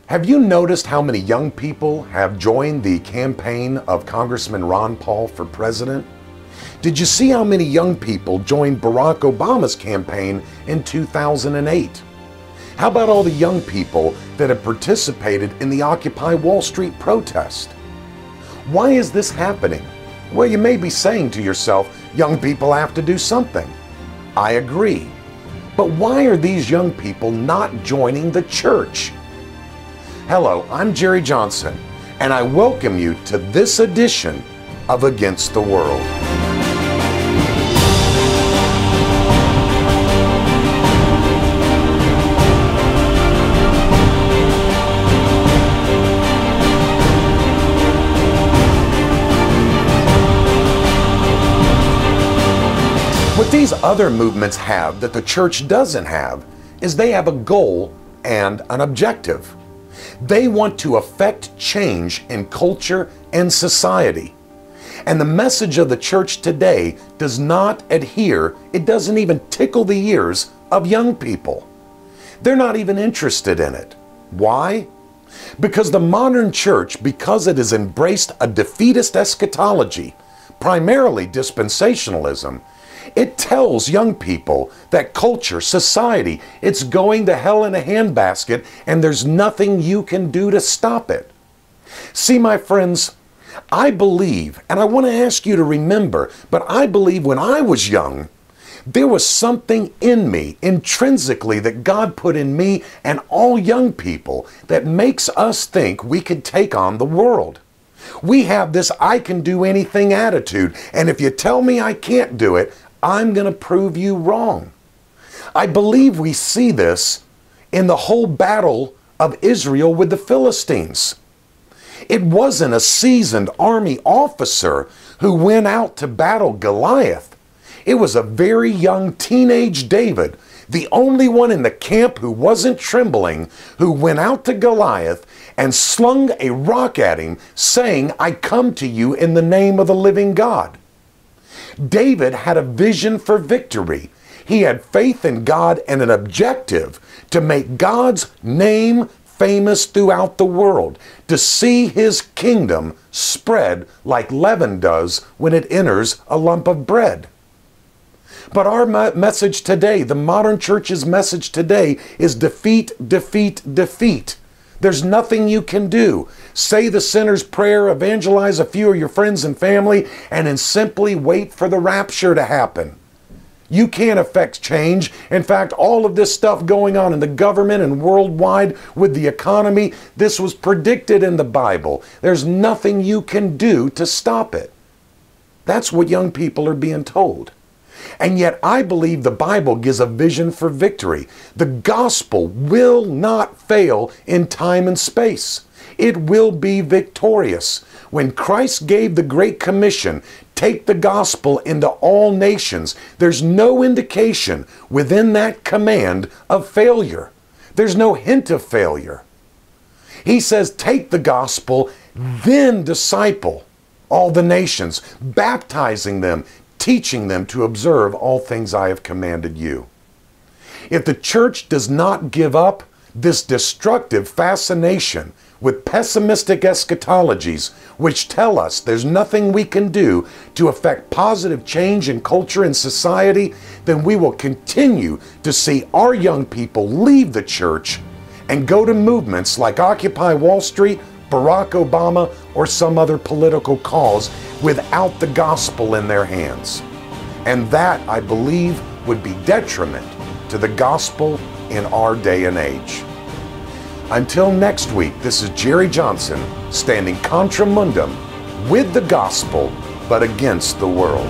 Have you noticed how many young people have joined the campaign of Congressman Ron Paul for president? Did you see how many young people joined Barack Obama's campaign in 2008? How about all the young people that have participated in the Occupy Wall Street protest? Why is this happening? Well, you may be saying to yourself, young people have to do something. I agree. But why are these young people not joining the church? Hello, I'm Jerry Johnson, and I welcome you to this edition of Against the World. What these other movements have that the church doesn't have is they have a goal and an objective. They want to affect change in culture and society. And the message of the church today does not adhere, it doesn't even tickle the ears of young people. They're not even interested in it. Why? Because the modern church, because it has embraced a defeatist eschatology, primarily dispensationalism, it tells young people that culture, society, it's going to hell in a handbasket and there's nothing you can do to stop it. See, my friends, I believe, and I want to ask you to remember, but I believe when I was young, there was something in me, intrinsically, that God put in me and all young people that makes us think we could take on the world. We have this I can do anything attitude, and if you tell me I can't do it, I'm going to prove you wrong. I believe we see this in the whole battle of Israel with the Philistines. It wasn't a seasoned army officer who went out to battle Goliath. It was a very young teenage David, the only one in the camp who wasn't trembling, who went out to Goliath and slung a rock at him, saying, "I come to you in the name of the living God." David had a vision for victory. He had faith in God and an objective to make God's name famous throughout the world, to see his kingdom spread like leaven does when it enters a lump of bread. But our message today, the modern church's message today, is defeat, defeat, defeat. There's nothing you can do. Say the sinner's prayer, evangelize a few of your friends and family, and then simply wait for the rapture to happen. You can't affect change. In fact, all of this stuff going on in the government and worldwide with the economy, this was predicted in the Bible. There's nothing you can do to stop it. That's what young people are being told. And yet I believe the Bible gives a vision for victory. The gospel will not fail in time and space. It will be victorious. When Christ gave the Great Commission, take the gospel into all nations, there's no indication within that command of failure. There's no hint of failure. He says, take the gospel, then disciple all the nations, baptizing them, teaching them to observe all things I have commanded you. If the church does not give up this destructive fascination with pessimistic eschatologies, which tell us there's nothing we can do to affect positive change in culture and society, then we will continue to see our young people leave the church and go to movements like Occupy Wall Street, Barack Obama, or some other political cause without the gospel in their hands. And that, I believe, would be detriment to the gospel in our day and age. Until next week, this is Jerry Johnson, standing contra mundum with the gospel, but against the world.